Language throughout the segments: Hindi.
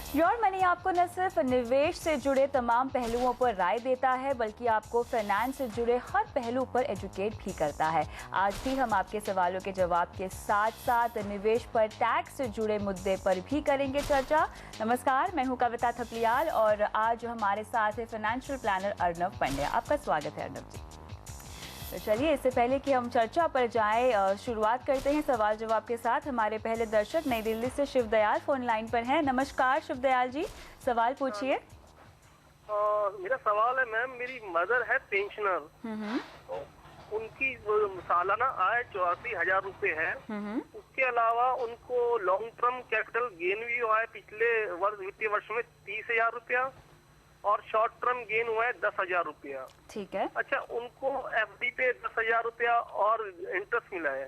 योर मनी आपको न सिर्फ निवेश से जुड़े तमाम पहलुओं पर राय देता है बल्कि आपको फाइनेंस से जुड़े हर पहलू पर एजुकेट भी करता है। आज भी हम आपके सवालों के जवाब के साथ साथ निवेश पर टैक्स से जुड़े मुद्दे पर भी करेंगे चर्चा। नमस्कार, मैं हूं कविता थपलियाल और आज हमारे साथ है फाइनेंशियल प्लानर अर्नव पंड्या। आपका स्वागत है अर्नव जी। तो चलिए, इससे पहले कि हम चर्चा पर जाएं, शुरुआत करते हैं सवाल जवाब के साथ। हमारे पहले दर्शक नई दिल्ली से शिवदयाल फोन लाइन पर हैं। नमस्कार शिवदयाल जी, सवाल पूछिए। मेरा सवाल है मैम, मेरी मदर है पेंशनर, तो उनकी सालाना आय 84,000 रुपए है। उसके अलावा उनको लॉन्ग टर्म कैपिटल गेन भी हुआ है पिछले वित्तीय वर्ष में 30,000 रुपया और शॉर्ट टर्म गेन हुआ है 10,000 रुपया। ठीक है। अच्छा, उनको एफडी पे 10,000 रुपया और इंटरेस्ट मिला है,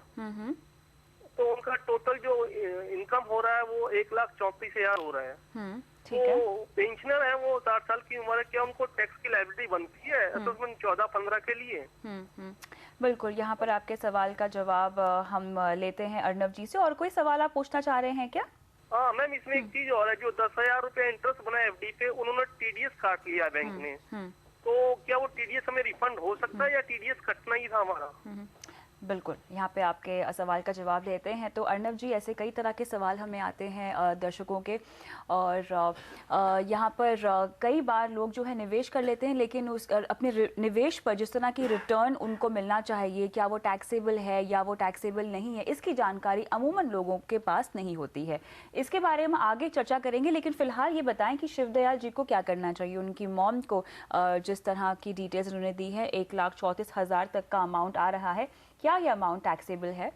तो उनका टोटल जो इनकम हो रहा है वो 1,34,000 हो रहा है। तो पेंशनर है, वो 60 साल की उम्र है, क्या उनको टैक्स की लायबिलिटी बनती है असेसमेंट 14-15 के लिए? बिल्कुल, यहाँ पर आपके सवाल का जवाब हम लेते हैं अर्नव जी से। और कोई सवाल आप पूछना चाह रहे हैं क्या? हाँ मैम, इसमें एक चीज और है, जो 10,000 रुपया इंटरेस्ट बना एफडी पे, उन्होंने टीडीएस काट लिया बैंक ने, तो क्या वो टीडीएस हमें रिफंड हो सकता है या टीडीएस कटना ही था हमारा? बिल्कुल, यहाँ पे आपके सवाल का जवाब लेते हैं। तो अर्नव जी, ऐसे कई तरह के सवाल हमें आते हैं दर्शकों के, और यहाँ पर कई बार लोग जो है निवेश कर लेते हैं, लेकिन उस अपने निवेश पर जिस तरह की रिटर्न उनको मिलना चाहिए, क्या वो टैक्सेबल है या वो टैक्सेबल नहीं है, इसकी जानकारी अमूमन लोगों के पास नहीं होती है। इसके बारे में आगे चर्चा करेंगे, लेकिन फिलहाल ये बताएं कि शिवदयाल जी को क्या करना चाहिए। उनकी मॉम को जिस तरह की डिटेल्स उन्होंने दी है, 1,34,000 तक का अमाउंट आ रहा है, क्या यह अमाउंट टैक्सेबल है?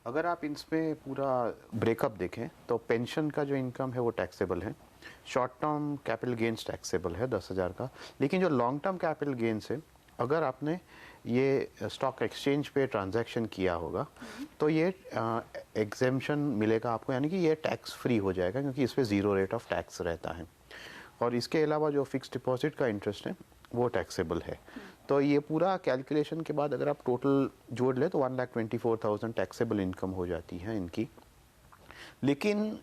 अगर आप इसमें पूरा ब्रेकअप देखें तो पेंशन का जो इनकम है वो टैक्सेबल है, short term capital gains taxable है 10,000 का, लेकिन जो लॉन्ग टर्म कैपिटल गेन्स है, अगर आपने ये स्टॉक एक्सचेंज पे ट्रांजैक्शन किया होगा तो ये एग्जेम्पशन मिलेगा आपको, यानी कि ये टैक्स फ्री हो जाएगा क्योंकि इस पर 0 रेट ऑफ टैक्स रहता है। और इसके अलावा जो फिक्स डिपॉजिट का इंटरेस्ट है वो टैक्सेबल है। तो ये पूरा कैलकुलेशन के बाद अगर आप टोटल जोड़ ले तो 1,24,000 टैक्सेबल इनकम हो जाती है इनकी। लेकिन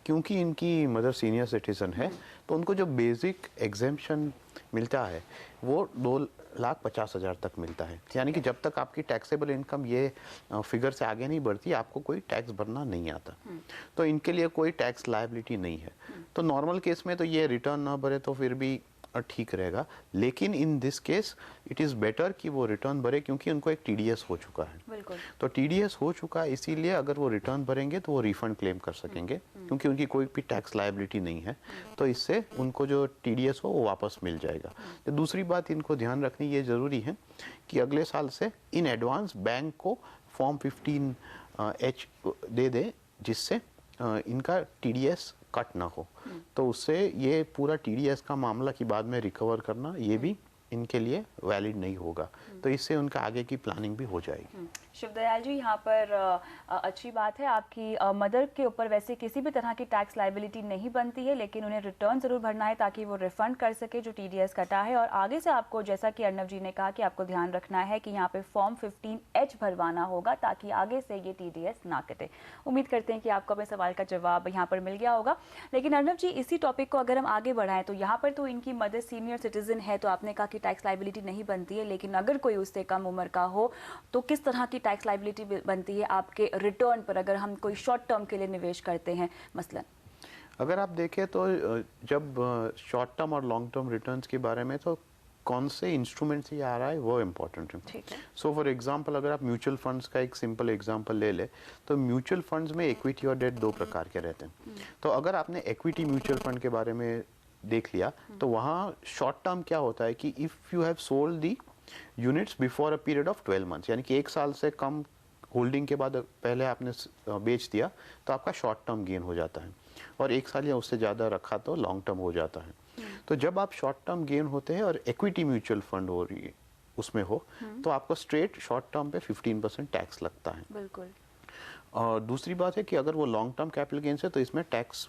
क्योंकि इनकी मदर सीनियर सिटीजन है तो उनको जो बेसिक एग्जेम्पशन मिलता है वो 2,50,000 तक मिलता है, यानी कि जब तक आपकी टैक्सेबल इनकम ये फिगर से आगे नहीं बढ़ती आपको कोई टैक्स भरना नहीं आता। तो इनके लिए कोई टैक्स लायबिलिटी नहीं है। तो नॉर्मल केस में तो ये रिटर्न ना भरे तो फिर भी ठीक रहेगा, लेकिन in this case it is better कि वो रिटर्न भरे क्योंकि उनको एक टीडीएस हो चुका है। बिल्कुल। तो टीडीएस हो चुका है, इसीलिए अगर वो रिटर्न भरेंगे तो वो रिफंड क्लेम कर सकेंगे क्योंकि उनकी कोई भी टैक्स लायबिलिटी नहीं है। तो इससे उनको जो टीडीएस हो वो वापस मिल जाएगा। तो दूसरी बात इनको ध्यान रखनी ये ज़रूरी है कि अगले साल से इन एडवांस बैंक को फॉर्म 15H दे दे, जिससे इनका टीडीएस कट ना हो। तो उससे ये पूरा टीडीएस का मामला की बाद में रिकवर करना ये भी इनके लिए वैलिड नहीं होगा। तो इससे उनका आगे की प्लानिंग भी हो जाएगी। शिवदयाल जी, यहाँ पर अच्छी बात है, आपकी मदर के ऊपर वैसे किसी भी तरह की टैक्स लायबिलिटी नहीं बनती है, लेकिन उन्हें रिटर्न ज़रूर भरना है ताकि वो रिफंड कर सके जो टीडीएस कटा है। और आगे से आपको, जैसा कि अर्नव जी ने कहा, कि आपको ध्यान रखना है कि यहाँ पे फॉर्म 15H भरवाना होगा ताकि आगे से ये टीडीएस ना कटे। उम्मीद करते हैं कि आपको अपने सवाल का जवाब यहाँ पर मिल गया होगा। लेकिन अर्नव जी, इसी टॉपिक को अगर हम आगे बढ़ाएं तो यहाँ पर तो इनकी मदर सीनियर सिटीजन है, तो आपने कहा कि टैक्स लायबिलिटी नहीं बनती है, लेकिन अगर कोई उससे कम उम्र का हो तो किस तरह की टैक्स लायबिलिटी बनती है आपके रिटर्न पर अगर हम कोई शॉर्ट टर्म के लिए निवेश करते हैं मसलन? अगर आप देखें तो जब शॉर्ट टर्म और लॉन्ग टर्म रिटर्न्स के बारे में तो कौन से इंस्ट्रूमेंट से आ रहा है वो इम्पोर्टेंट है। सो फॉर एग्जांपल, अगर आप म्यूचुअल फंड्स का एक सिंपल एग्जांपल ले ले तो म्यूचुअल फंड्स में इक्विटी और डेट 2 प्रकार के रहते हैं। तो अगर आपने इक्विटी म्यूचुअल फंड के बारे में देख लिया तो वहाँ शॉर्ट टर्म क्या होता है कि if you have sold the units before a period of 12 months, यानी कि 1 साल से कम होल्डिंग के बाद पहले आपने बेच दिया तो आपका शॉर्ट टर्म गेन हो जाता है, और 1 साल या उससे ज़्यादा रखा तो लॉन्ग टर्म हो जाता है। तो जब आप शॉर्ट टर्म गेन होते हैं और इक्विटी म्यूचुअल फंड हो रही है उसमें हो तो आपको स्ट्रेट शॉर्ट टर्म पे 15% टैक्स लगता है। बिल्कुल। और दूसरी बात है कि अगर वो लॉन्ग टर्म कैपिटल गेन्स है तो इसमें टैक्स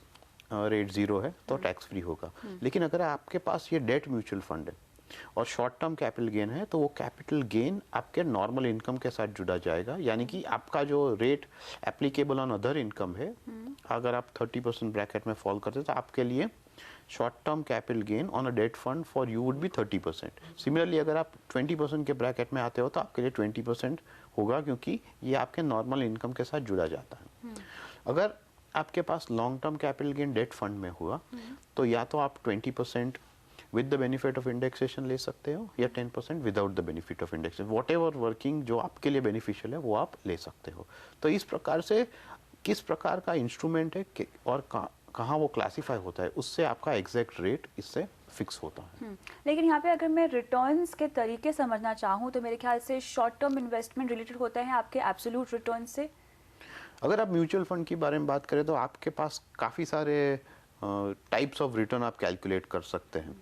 रेट 0 है तो टैक्स फ्री होगा। लेकिन अगर आपके पास ये डेट म्यूचुअल फंड है और शॉर्ट टर्म कैपिटल गेन है तो वो कैपिटल गेन आपके नॉर्मल इनकम के साथ जुड़ा जाएगा, यानी कि आपका जो rate applicable on other income है अगर आप 30% ब्रैकेट में फॉल करते तो आपके लिए short term capital gain on a debt fund for you would be 30%। Similarly अगर आप 20% के ब्रैकेट में आते हो तो आपके लिए 20% होगा, क्योंकि ये आपके नॉर्मल इनकम के साथ जुड़ा जाता है। अगर आपके पास long term capital gain debt fund में हुआ तो या तो आप 20% with the benefit of indexation ले सकते हो या 10% without the benefit of indexation, whatever working जो आपके लिए बेनिफिशियल है वो आप ले सकते हो। तो इस प्रकार से किस प्रकार का इंस्ट्रूमेंट है और कहाँ वो क्लासीफाई होता है, उससे आपका एग्जैक्ट रेट इससे फिक्स होता है। लेकिन यहाँ पे अगर मैं रिटर्न्स के तरीके समझना चाहूँ तो मेरे ख्याल से शॉर्ट टर्म इन्वेस्टमेंट रिलेटेड होता है आपके एब्सोल्यूट रिटर्न से। अगर आप म्यूचुअल फंड की बारे में बात करें तो आपके पास काफ़ी सारे टाइप्स ऑफ रिटर्न आप कैलकुलेट कर सकते हैं,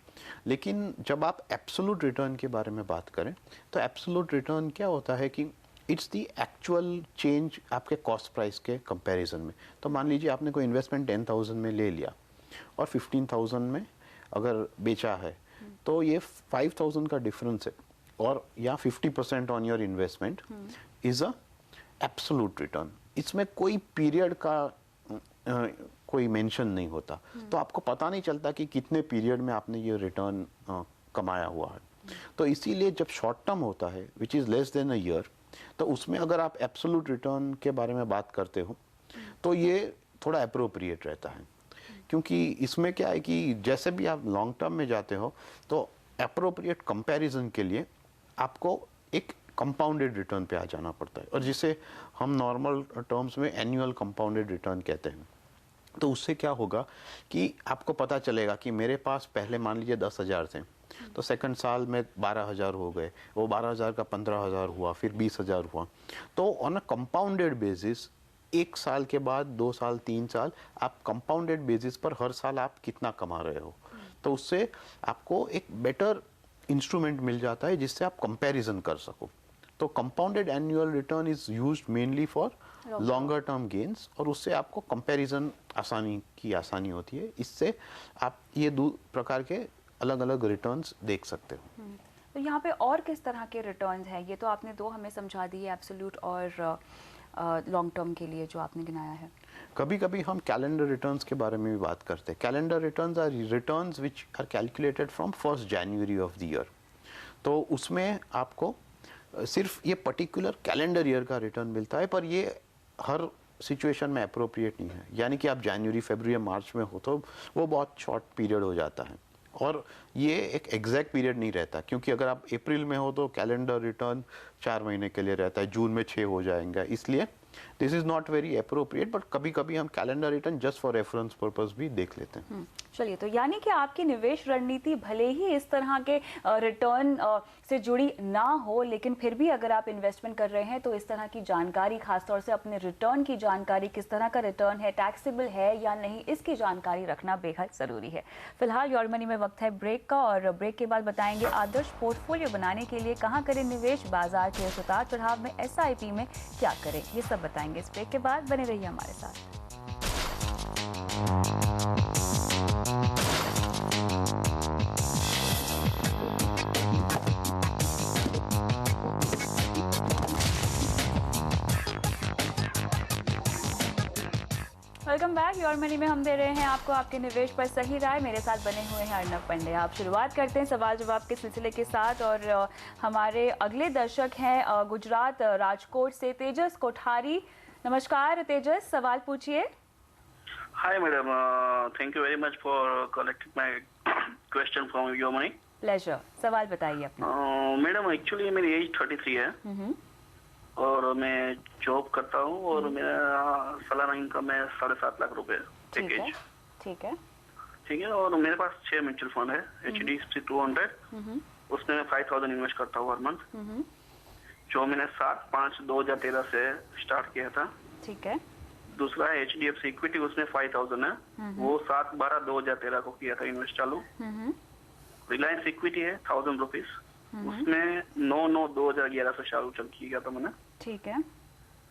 लेकिन जब आप एब्सोल्यूट रिटर्न के बारे में बात करें तो एब्सोल्यूट रिटर्न क्या होता है कि इट्स दी एक्चुअल चेंज आपके कॉस्ट प्राइस के कंपैरिजन में। तो मान लीजिए आपने कोई इन्वेस्टमेंट 10,000 में ले लिया और 15,000 में अगर बेचा है, तो ये 5,000 का डिफरेंस है और या 50% on your investment is a absolute return. इसमें कोई पीरियड का कोई मेंशन नहीं होता, तो आपको पता नहीं चलता कि कितने पीरियड में आपने ये रिटर्न कमाया हुआ है। तो इसीलिए जब शॉर्ट टर्म होता है which is less than a year, तो उसमें अगर आप एब्सोल्यूट रिटर्न के बारे में बात करते हो तो ये थोड़ा अप्रोप्रिएट रहता है, क्योंकि इसमें क्या है कि जैसे भी आप लॉन्ग टर्म में जाते हो तो अप्रोप्रिएट कंपैरिजन के लिए आपको एक कंपाउंडेड रिटर्न पे आ जाना पड़ता है, और जिसे हम नॉर्मल टर्म्स में एनुअल कंपाउंडेड रिटर्न कहते हैं। तो उससे क्या होगा कि आपको पता चलेगा कि मेरे पास पहले मान लीजिए 10,000 थे, तो सेकंड साल में 12,000 हो गए, वो 12,000 का 15,000 हुआ, फिर 20,000 हुआ। तो ऑन अ कंपाउंडेड बेसिस 1 साल के बाद 2 साल 3 साल आप कंपाउंडेड बेसिस पर हर साल आप कितना कमा रहे हो, तो उससे आपको एक बेटर इंस्ट्रूमेंट मिल जाता है जिससे आप कंपैरिजन कर सको। तो compounded annual return is used mainly for longer term gains, और उससे आपको कंपैरिजन आसानी होती है। इससे आप ये दो प्रकार के अलग अलग रिटर्न्स देख सकते हो। तो यहाँ पे और किस तरह के रिटर्न्स हैं? ये तो आपने दो हमें समझा दिए, एब्सोल्यूट और लॉन्ग टर्म के लिए जो आपने गिनाया है। कभी कभी हम कैलेंडर रिटर्न्स के बारे में भी बात करते हैं। Calendar returns are returns which are calculated from 1 January of the year. तो उसमें आपको सिर्फ ये पर्टिकुलर कैलेंडर ईयर का रिटर्न मिलता है, पर ये हर सिचुएशन में अप्रोप्रिएट नहीं है। यानी कि आप जनवरी, फरवरी या मार्च में हो तो वो बहुत शॉर्ट पीरियड हो जाता है, और ये एक एग्जैक्ट पीरियड नहीं रहता, क्योंकि अगर आप अप्रैल में हो तो कैलेंडर रिटर्न 4 महीने के लिए रहता है, जून में 6 हो जाएंगे। इसलिए this is not very appropriate, but कभी कभी हम calendar return just for reference purpose भी देख लेते हैं। चलिए, तो यानी कि आपकी निवेश रणनीति भले ही इस तरह के रिटर्न से जुड़ी ना हो, लेकिन फिर भी अगर आप इन्वेस्टमेंट कर रहे हैं तो इस तरह की जानकारी, खासतौर से अपने रिटर्न की जानकारी, किस तरह का रिटर्न है, टैक्सेबल है या नहीं, इसकी जानकारी रखना बेहद ज़रूरी है। फिलहाल योर मनी में वक्त है ब्रेक का, और ब्रेक के बाद बताएंगे आदर्श पोर्टफोलियो बनाने के लिए कहाँ करें निवेश, बाजार के उतार चढ़ाव में SIP में क्या करें, ये सब बताएंगे इस ब्रेक के बाद। बने रहिए हमारे साथ। Welcome back. योर मनी में हम दे रहे हैं आपको आपके निवेश पर सही राय। मेरे साथ बने हुए हैं अर्नब पंडे। आप शुरुआत करते हैं सवाल जवाब के सिलसिले के साथ, और हमारे अगले दर्शक हैं गुजरात राजकोट से तेजस कोठारी। नमस्कार तेजस, सवाल पूछिए। Hi madam, thank you very much for collecting my question from your money. Pleasure. सवाल बताइए अपना। मैडम एक्चुअली मेरी एज 33 है और मैं जॉब करता हूँ, और मेरा सालाना इनकम है 7.5 लाख रुपए पैकेज। ठीक है। ठीक है, और मेरे पास 6 म्यूचुअल फंड है, HDFC 200, उसमें मैं 5,000 इन्वेस्ट करता हूँ हर मंथ, जो मैंने 7/5/2013 से स्टार्ट किया था। ठीक है। दूसरा है HDFC इक्विटी, उसमें 5,000 है, वो 7/12/2013 को किया था इन्वेस्ट चालू। रिलायंस इक्विटी है 1,000 रुपीज, उसमें 9/9/2011 से चालू किया था मैंने। ठीक है।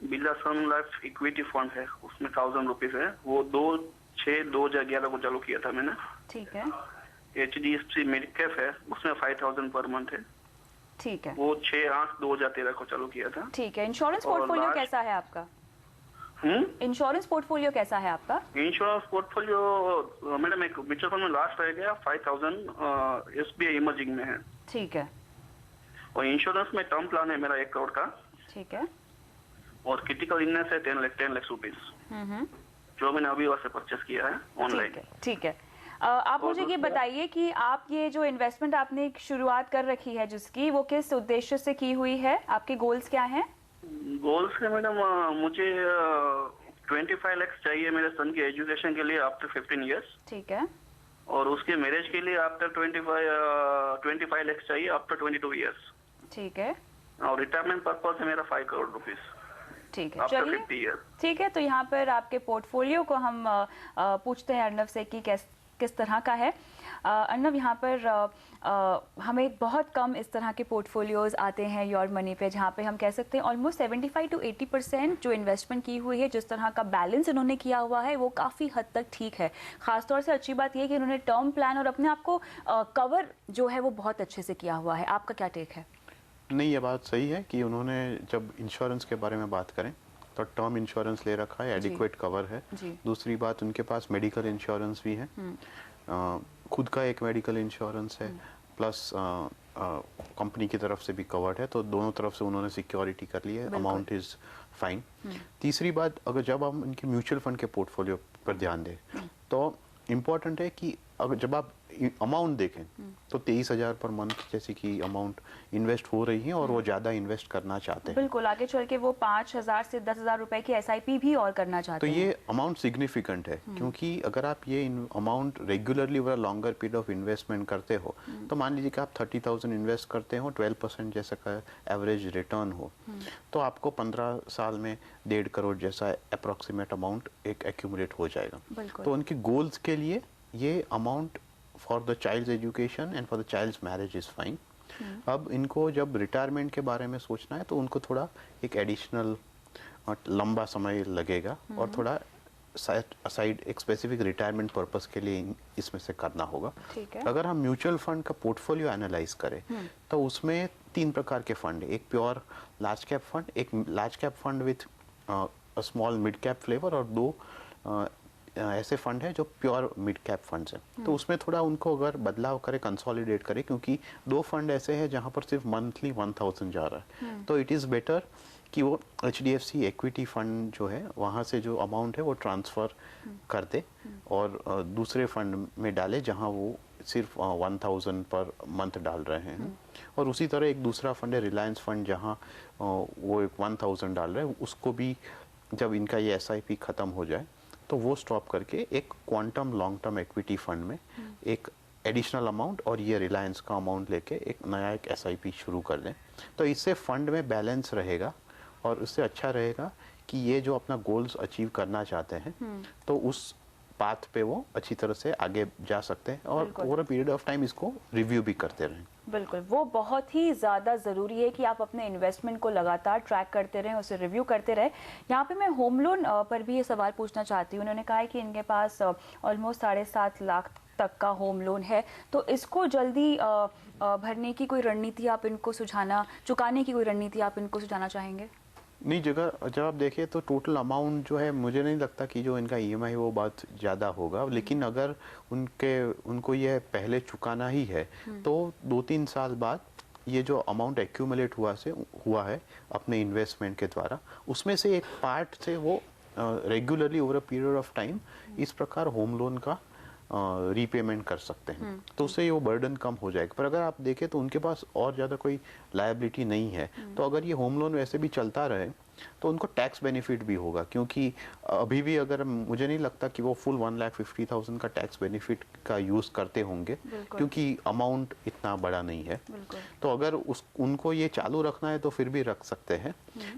बिरला सन लाइफ इक्विटी फंड है, उसमें 1,000 रुपीज है, वो 2/6/2011 को चालू किया था मैंने। ठीक है। HDFC मिडकैप है, उसमें 5,000 पर मंथ है। ठीक है। वो 6/8/2013 को चालू किया था। ठीक है। इंश्योरेंस पोर्टफोलियो कैसा है आपका? इंश्योरेंस पोर्टफोलियो कैसा है आपका? इंश्योरेंस पोर्टफोलियो मैडम एक म्यूचुअल फंड में लास्ट रह गया 5000 SBI इमर्जिंग में है, ठीक है, और इंश्योरेंस में टर्म प्लान है मेरा 1 करोड़ का, ठीक है, और क्रिटिकल इलनेस है 10 लाख रुपीज, जो मैंने अभी वहाँ से परचेस किया है ऑनलाइन। ठीक है। आप मुझे ये बताइए कि आप ये जो इन्वेस्टमेंट आपने शुरुआत कर रखी है जिसकी, वो किस उद्देश्य से की हुई है? आपके गोल्स क्या हैं? गोल्स है मैडम, मुझे 25 लाख चाहिए मेरे सन की एजुकेशन के लिए आफ्टर 15 इयर्स, ठीक है, और उसके मैरिज के लिए आफ्टर 25 लाख चाहिए आफ्टर 22 इयर्स, ठीक है, और रिटायरमेंट पर्पज है मेरा 5 करोड़ रुपीस ठीक है। आफ्टर चलिए 50 ईयर। ठीक है, तो यहाँ पर आपके पोर्टफोलियो को हम पूछते हैं अर्नव से कि किस तरह का है। अर्नव, यहाँ पर हमें बहुत कम इस तरह के पोर्टफोलियोज आते हैं योर मनी पे, जहाँ पे हम कह सकते हैं ऑलमोस्ट 75 to 80% जो इन्वेस्टमेंट की हुई है, जिस तरह का बैलेंस इन्होंने किया हुआ है, वो काफ़ी हद तक ठीक है। खासतौर से अच्छी बात यह है कि इन्होंने टर्म प्लान और अपने आप को कवर जो है वो बहुत अच्छे से किया हुआ है। आपका क्या टेक है? नहीं, ये बात सही है कि उन्होंने जब इंश्योरेंस के बारे में बात करें तो टर्म इंश्योरेंस ले रखा है, एडिक्वेट कवर है। दूसरी बात, उनके पास मेडिकल इंश्योरेंस भी है, खुद का एक मेडिकल इंश्योरेंस है, प्लस कंपनी की तरफ से भी कवर्ड है, तो दोनों तरफ से उन्होंने सिक्योरिटी कर ली है, अमाउंट इज फाइन। तीसरी बात, अगर जब हम इनके म्यूचुअल फंड के पोर्टफोलियो पर ध्यान दें तो इम्पोर्टेंट है कि अगर जब आप अमाउंट देखें तो 23,000 पर मंथ जैसी की अमाउंट इन्वेस्ट हो रही है, और वो ज़्यादा इन्वेस्ट करना चाहते हैं। बिल्कुल, आगे चल के वो 5,000 से 10,000 रुपए की SIP भी और करना चाहते हैं। तो ये अमाउंट सिग्निफिकेंट है, क्योंकि अगर आप ये amount regularly over longer period of investment करते हो, तो मान लीजिए कि आप 30,000 इन्वेस्ट करते हो, 12% जैसा का एवरेज रिटर्न हो, तो आपको 15 साल में 1.5 करोड़ जैसा अप्रोक्सीमेट अमाउंट एक एक्यूमुलेट हो जाएगा। तो उनके गोल्स के लिए ये amount for the child's education and for the child's marriage is fine. अब इनको जब रिटायरमेंट के बारे में सोचना है तो उनको थोड़ा एक एडिशनल लंबा समय लगेगा, और थोड़ा साइड एक स्पेसिफिक रिटायरमेंट पर्पस के लिए इसमें से करना होगा। अगर हम म्यूचुअल फंड का पोर्टफोलियो एनालाइज करें तो उसमें 3 प्रकार के फंड है। एक प्योर लार्ज कैप फंड, एक large cap fund with small mid cap flavour, और 2 ऐसे फंड है जो प्योर मिड कैप फंड्स हैं। तो उसमें थोड़ा उनको अगर बदलाव करें, कंसोलिडेट करें, क्योंकि 2 फंड ऐसे हैं जहां पर सिर्फ मंथली 1,000 जा रहा है, तो इट इज़ बेटर कि वो HDFC इक्विटी फंड जो है वहाँ से जो अमाउंट है वो ट्रांसफ़र कर दे और दूसरे फंड में डाले जहाँ वो सिर्फ 1,000 पर मंथ डाल रहे हैं। और उसी तरह एक दूसरा फंड है रिलायंस फंड, जहाँ वो 1,000 डाल रहे हैं, उसको भी जब इनका ये SIP ख़त्म हो जाए तो वो स्टॉप करके एक quantum long term equity fund में एक एडिशनल अमाउंट और ये रिलायंस का अमाउंट लेके एक नया एक SIP शुरू कर दें। तो इससे फंड में बैलेंस रहेगा, और उससे अच्छा रहेगा कि ये जो अपना गोल्स अचीव करना चाहते हैं तो उस पाथ पे वो अच्छी तरह से आगे जा सकते हैं, और over a period of time इसको रिव्यू भी करते रहें। बिल्कुल, वो बहुत ही ज़्यादा ज़रूरी है कि आप अपने इन्वेस्टमेंट को लगातार ट्रैक करते रहें, उसे रिव्यू करते रहें। यहाँ पे मैं होम लोन पर भी ये सवाल पूछना चाहती हूँ। उन्होंने कहा है कि इनके पास ऑलमोस्ट 7.5 लाख तक का होम लोन है, तो इसको जल्दी भरने की कोई रणनीति आप इनको चुकाने की कोई रणनीति आप इनको सुझाना चाहेंगे? नहीं, जब आप देखें तो टोटल अमाउंट जो है, मुझे नहीं लगता कि जो इनका EMI वो बहुत ज़्यादा होगा, लेकिन अगर उनको ये पहले चुकाना ही है तो 2-3 साल बाद ये जो अमाउंट एक्यूमुलेट हुआ है अपने इन्वेस्टमेंट के द्वारा, उसमें से एक पार्ट से वो regularly over a period of time इस प्रकार होम लोन का रीपेमेंट कर सकते हैं, तो उससे वो बर्डन कम हो जाएगा। पर अगर आप देखें तो उनके पास और ज़्यादा कोई लायबिलिटी नहीं है, तो अगर ये होम लोन वैसे भी चलता रहे तो उनको टैक्स बेनिफिट भी होगा, क्योंकि अभी भी अगर मुझे नहीं लगता कि वो फुल 1,50,000 का टैक्स बेनिफिट का यूज़ करते होंगे, क्योंकि अमाउंट इतना बड़ा नहीं है। तो अगर उनको ये चालू रखना है तो फिर भी रख सकते हैं,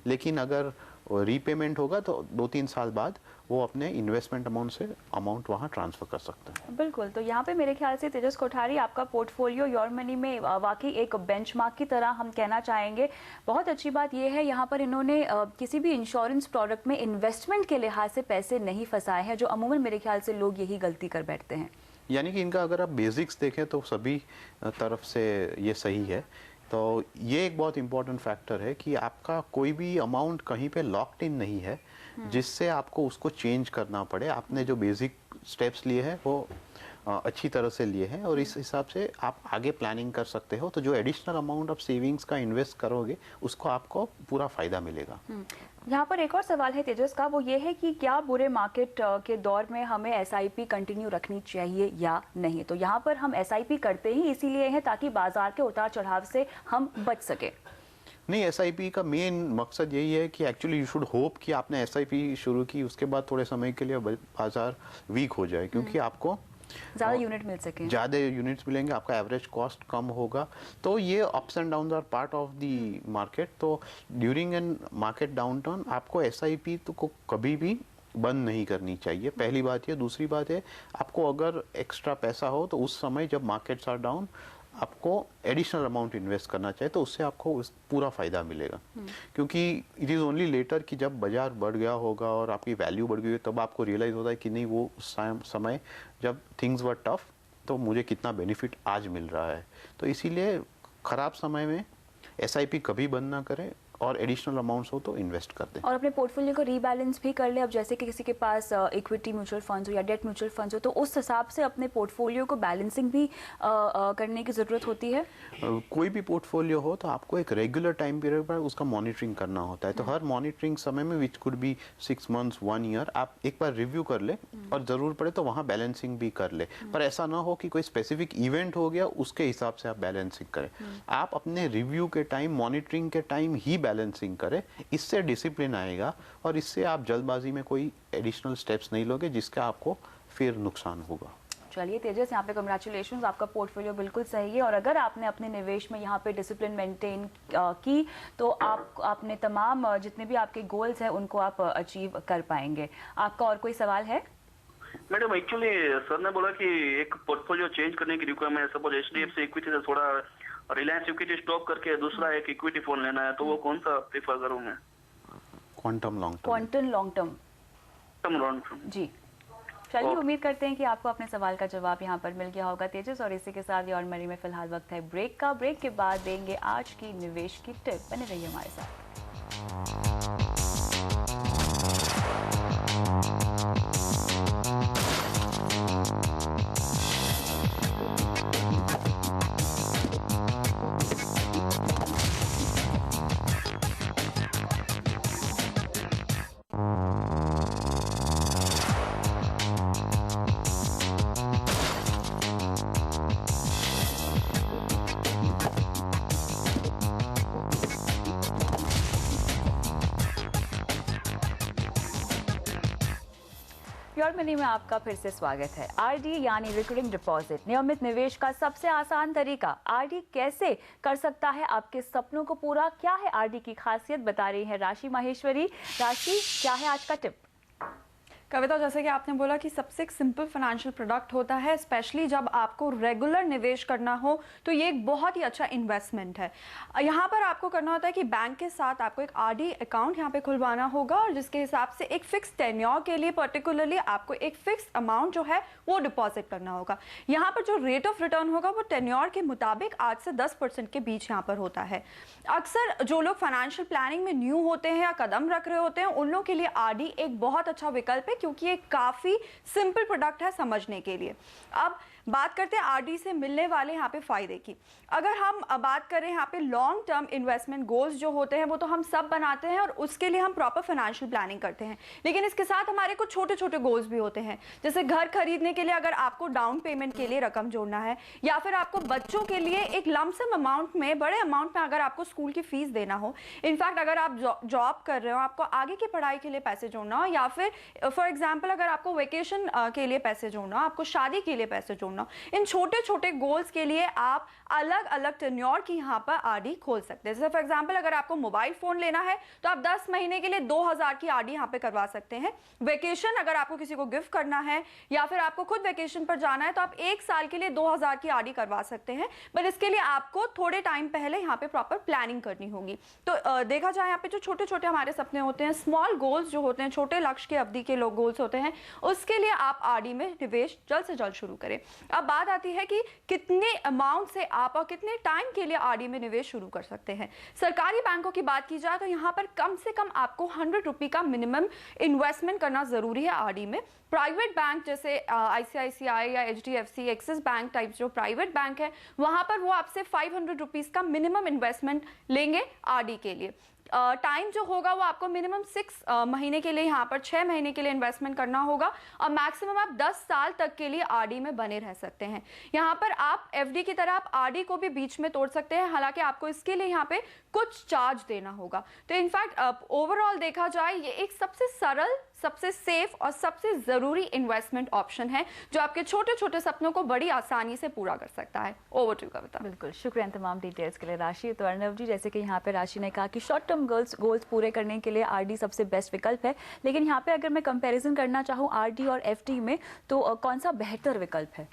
लेकिन अगर रीपेमेंट होगा तो 2-3 साल बाद वो अपने इन्वेस्टमेंट अमाउंट से अमाउंट वहाँ ट्रांसफर कर सकते हैं। बिल्कुल, तो यहाँ पे मेरे ख्याल से तेजस कोठारी, आपका पोर्टफोलियो योर मनी में वाकई एक बेंचमार्क की तरह हम कहना चाहेंगे। बहुत अच्छी बात यह है यहाँ पर इन्होंने किसी भी इंश्योरेंस प्रोडक्ट में इन्वेस्टमेंट के लिहाज से पैसे नहीं फंसाए हैं, जो अमूमन मेरे ख्याल से लोग यही गलती कर बैठते हैं। यानी कि इनका अगर आप बेसिक्स देखें तो सभी तरफ से ये सही है तो ये एक बहुत इंपॉर्टेंट फैक्टर है कि आपका कोई भी अमाउंट कहीं पे लॉक्ड इन नहीं है जिससे आपको उसको चेंज करना पड़े। आपने जो बेसिक स्टेप्स लिए हैं वो अच्छी तरह से लिए हैं और इस हिसाब से आप आगे प्लानिंग कर सकते हो। तो जो एडिशनल अमाउंट आप सेविंग्स का इन्वेस्ट करोगे उसको आपको पूरा फ़ायदा मिलेगा। यहाँ पर एक और सवाल है तेजस का, वो ये है कि क्या बुरे मार्केट के दौर में हमें एसआईपी कंटिन्यू रखनी चाहिए या नहीं। तो यहाँ पर हम एसआईपी करते ही इसीलिए हैं ताकि बाजार के उतार चढ़ाव से हम बच सके। नहीं, एसआईपी का मेन मकसद यही है कि एक्चुअली यू शुड होप कि आपने एसआईपी शुरू की उसके बाद थोड़े समय के लिए बाजार वीक हो जाए, क्योंकि आपको ज़्यादा यूनिट मिल सके, ज़्यादा यूनिट्स मिलेंगे, आपका एवरेज कॉस्ट कम होगा। तो ये ups and down are part of the market. तो ड्यूरिंग एन मार्केट डाउनटर्न आपको एसआईपी तो को कभी भी बंद नहीं करनी चाहिए, पहली बात ये। दूसरी बात है, आपको अगर एक्स्ट्रा पैसा हो तो उस समय जब मार्केट्स आर डाउन आपको एडिशनल अमाउंट इन्वेस्ट करना चाहिए, तो उससे आपको पूरा फायदा मिलेगा। क्योंकि इट इज़ ओनली लेटर कि जब बाजार बढ़ गया होगा और आपकी वैल्यू बढ़ गई तब आपको रियलाइज होता है कि नहीं, वो समय जब थिंग्स वर टफ तो मुझे कितना बेनिफिट आज मिल रहा है। तो इसीलिए ख़राब समय में एसआईपी कभी बंद ना करें और एडिशनल अमाउंट्स हो तो इन्वेस्ट कर दें और अपने पोर्टफोलियो को रीबैलेंस भी कर ले। अब जैसे कि किसी के पास इक्विटी म्यूचुअल फंड्स हो या डेट म्यूचुअल फंड्स हो तो उस हिसाब से अपने पोर्टफोलियो को बैलेंसिंग भी करने की ज़रूरत होती है। कोई भी पोर्टफोलियो हो तो आपको एक रेगुलर टाइम पीरियड पर उसका मॉनिटरिंग करना होता है। तो हर मॉनिटरिंग समय में, which could be 6 months 1 year, आप एक बार रिव्यू कर ले और ज़रूर पड़े तो वहाँ बैलेंसिंग भी कर ले। पर ऐसा ना हो कि कोई स्पेसिफिक इवेंट हो गया उसके हिसाब से आप बैलेंसिंग करें। आप अपने रिव्यू के टाइम, मॉनिटरिंग के टाइम ही बैलेंसिंग करें, इससे डिसिप्लिन आएगा और इससे आप जल्दबाजी में कोई एडिशनल स्टेप्स नहीं लोगे जिसका आपको फिर नुकसान होगा। चलिए तेजस, यहाँ पे कंग्रेचुलेशंस, आपका पोर्टफोलियो बिल्कुल सही है और अगर आपने अपने निवेश में यहाँ पे डिसिप्लिन मेंटेन की तो आपने तमाम जितने भी आपके गोल्स हैं उनको आप अचीव कर पाएंगे। आपका और कोई सवाल है? मैडम, एक्चुअली सर ने बोला कि एक पोर्टफोलियो चेंज करने की रिक्वायरमेंट, सपोज एचडीएफसी इक्विटी से थोड़ा रिलायंस इक्विटी स्टॉप करके दूसरा एक इक्विटी फोन लेना है, तो वो कौन सा प्रेफर करूं मैं? Quantum long term. Quantum long term जी। चलिए, उम्मीद करते हैं कि आपको अपने सवाल का जवाब यहाँ पर मिल गया होगा तेजस। और इसी के साथ ये और मरी में फिलहाल वक्त है ब्रेक का। ब्रेक के बाद देंगे आज की निवेश की टिप। बने रहिए हमारे साथ। प्योर मनी में आपका फिर से स्वागत है। आरडी यानी रिकरिंग डिपॉजिट, नियमित निवेश का सबसे आसान तरीका। आरडी कैसे कर सकता है आपके सपनों को पूरा? क्या है आरडी की खासियत, बता रही है राशि माहेश्वरी। राशि, क्या है आज का टिप? कविता, जैसे कि आपने बोला कि सबसे एक सिंपल फाइनेंशियल प्रोडक्ट होता है, स्पेशली जब आपको रेगुलर निवेश करना हो तो ये एक बहुत ही अच्छा इन्वेस्टमेंट है। यहाँ पर आपको करना होता है कि बैंक के साथ आपको एक आरडी अकाउंट यहाँ पे खुलवाना होगा और जिसके हिसाब से एक फिक्स टेन्योर के लिए पर्टिकुलरली आपको एक फिक्स अमाउंट जो है वो डिपॉजिट करना होगा। यहाँ पर जो रेट ऑफ रिटर्न होगा वो टेन्योर के मुताबिक 8 से 10% के बीच यहाँ पर होता है। अक्सर जो लोग फाइनेंशियल प्लानिंग में न्यू होते हैं या कदम रख रहे होते हैं उन लोगों के लिए आरडी एक बहुत अच्छा विकल्प है, क्योंकि ये काफी सिंपल प्रोडक्ट है समझने के लिए। अब बात करते हैं आरडी से मिलने वाले यहाँ पे फायदे की। अगर हम बात करें यहाँ पे लॉन्ग टर्म इन्वेस्टमेंट गोल्स जो होते हैं वो तो हम सब बनाते हैं और उसके लिए हम प्रॉपर फाइनेंशियल प्लानिंग करते हैं, लेकिन इसके साथ हमारे कुछ छोटे छोटे गोल्स भी होते हैं। जैसे घर खरीदने के लिए अगर आपको डाउन पेमेंट के लिए रकम जोड़ना है, या फिर आपको बच्चों के लिए एक लमसम अमाउंट में, बड़े अमाउंट में अगर आपको स्कूल की फीस देना हो, इनफैक्ट अगर आप जॉब कर रहे हो, आपको आगे की पढ़ाई के लिए पैसे जोड़ना हो, या फिर फॉर एग्जाम्पल अगर आपको वेकेशन के लिए पैसे जोड़ना हो, आपको शादी के लिए पैसे जोड़ना, इन छोटे छोटे गोल्स के लिए आप अलग अलग टेन्योर की यहाँ पर आरडी खोल सकते हैं। जैसे फॉर एग्जांपल अगर आपको मोबाइल फोन लेना है तो आप 10 महीने के लिए 2000 की आरडी यहाँ पे करवा सकते हैं। वेकेशन अगर आपको किसी को गिफ्ट करना है या फिर आपको खुद वेकेशन पर जाना है तो आप 1 साल के लिए 2000 की आरडी करवा सकते हैं, बट इसके लिए आपको थोड़े टाइम पहले यहाँ पे प्रॉपर प्लानिंग करनी होगी। तो देखा जाए यहाँ पे जो छोटे छोटे हमारे सपने होते हैं, स्मॉल गोल्स जो होते हैं, छोटे लक्ष्य की अवधि के लोग गोल्स होते हैं, उसके लिए आप आरडी में निवेश जल्द से जल्द शुरू करें। अब बात आती है कि कितने अमाउंट से आप और कितने टाइम के लिए आरडी में निवेश शुरू कर सकते हैं। सरकारी बैंकों की बात की जाए तो यहाँ पर कम से कम आपको 100 रुपये का मिनिमम इन्वेस्टमेंट करना जरूरी है आरडी में। प्राइवेट बैंक जैसे आईसीआईसीआई या एचडीएफसी, एक्सिस बैंक टाइप जो प्राइवेट बैंक है, वहां पर वो आपसे 500 रुपीज का मिनिमम इन्वेस्टमेंट लेंगे आरडी के लिए। टाइम जो होगा वो आपको मिनिमम 6 महीने के लिए, यहाँ पर 6 महीने के लिए इन्वेस्टमेंट करना होगा और मैक्सिमम आप 10 साल तक के लिए आरडी में बने रह सकते हैं। यहाँ पर आप एफडी की तरह आप आरडी को भी बीच में तोड़ सकते हैं, हालांकि आपको इसके लिए यहाँ पे कुछ चार्ज देना होगा। तो इनफैक्ट ओवरऑल देखा जाए ये एक सबसे सरल, सबसे सेफ और सबसे जरूरी इन्वेस्टमेंट ऑप्शन है जो आपके छोटे छोटे सपनों को बड़ी आसानी से पूरा कर सकता है। ओवर टू कविता। बिल्कुल, शुक्रिया इन तमाम डिटेल्स के लिए राशि। तो अर्नव जी, जैसे कि यहाँ पे राशि ने कहा कि शॉर्ट टर्म गोल्स पूरे करने के लिए आरडी सबसे बेस्ट विकल्प है, लेकिन यहाँ पे अगर मैं कंपैरिजन करना चाहूँ आरडी और एफडी में, तो कौन सा बेहतर विकल्प है?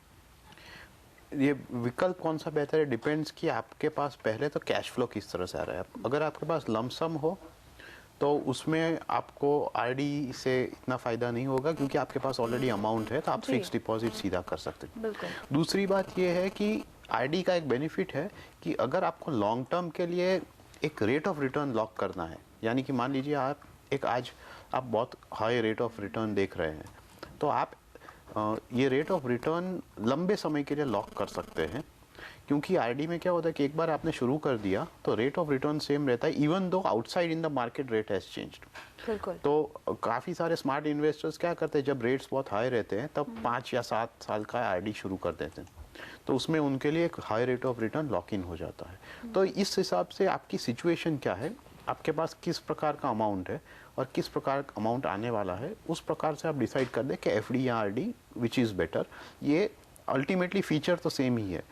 ये विकल्प कौन सा बेहतर है डिपेंड्स कि आपके पास पहले तो कैश फ्लो किस तरह से आ रहा है। अगर आपके पास लमसम हो तो उसमें आपको आरडी से इतना फायदा नहीं होगा, क्योंकि आपके पास ऑलरेडी अमाउंट है, तो आप फिक्स डिपॉजिट सीधा कर सकते हैं। बिल्कुल। दूसरी बात ये है कि आरडी का एक बेनिफिट है कि अगर आपको लॉन्ग टर्म के लिए एक रेट ऑफ रिटर्न लॉक करना है, यानी कि मान लीजिए आज आप बहुत हाई रेट ऑफ रिटर्न देख रहे हैं, तो आप ये रेट ऑफ रिटर्न लंबे समय के लिए लॉक कर सकते हैं, क्योंकि आरडी में क्या होता है कि एक बार आपने शुरू कर दिया तो रेट ऑफ रिटर्न सेम रहता है, even though outside in the market rate has changed. बिल्कुल। तो काफ़ी सारे स्मार्ट इन्वेस्टर्स क्या करते हैं, जब रेट्स बहुत हाई रहते हैं तब 5 या 7 साल का आरडी शुरू कर देते हैं, तो उसमें उनके लिए एक high rate of return lock in हो जाता है। तो इस हिसाब से आपकी सिचुएशन क्या है, आपके पास किस प्रकार का अमाउंट है और किस प्रकार का अमाउंट आने वाला है, उस प्रकार से आप डिसाइड कर दें कि एफडी या आरडी विच इज़ बेटर। ये अल्टीमेटली फीचर तो सेम ही है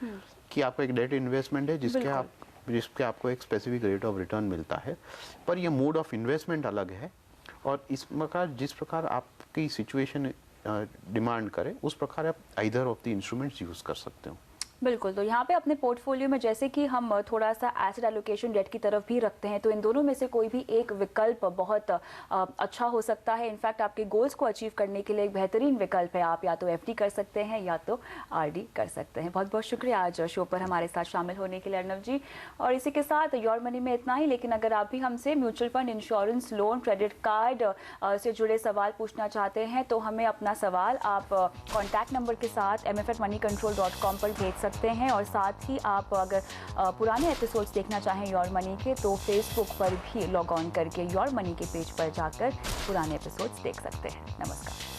कि आपका एक डेट इन्वेस्टमेंट है जिसके आपको एक स्पेसिफिक रेट ऑफ रिटर्न मिलता है, पर ये मोड ऑफ इन्वेस्टमेंट अलग है और इस प्रकार जिस प्रकार आपकी सिचुएशन डिमांड करे उस प्रकार आप either of the instruments use कर सकते हो। बिल्कुल। तो यहाँ पे अपने पोर्टफोलियो में जैसे कि हम थोड़ा सा एसेट एलोकेशन डेट की तरफ भी रखते हैं, तो इन दोनों में से कोई भी एक विकल्प बहुत अच्छा हो सकता है। इनफैक्ट आपके गोल्स को अचीव करने के लिए एक बेहतरीन विकल्प है, आप या तो एफडी कर सकते हैं या तो आरडी कर सकते हैं। बहुत बहुत शुक्रिया आज शो पर हमारे साथ शामिल होने के लिए अर्नव जी। और इसी के साथ योर मनी में इतना ही, लेकिन अगर आप भी हमसे mutual fund, insurance, loan, credit card से जुड़े सवाल पूछना चाहते हैं तो हमें अपना सवाल आप कॉन्टैक्ट नंबर के साथ mf@moneycontrol.com पर भेज सकते हैं। और साथ ही आप अगर पुराने एपिसोड्स देखना चाहें योर मनी के, तो फेसबुक पर भी लॉग ऑन करके योर मनी के पेज पर जाकर पुराने एपिसोड्स देख सकते हैं। नमस्कार।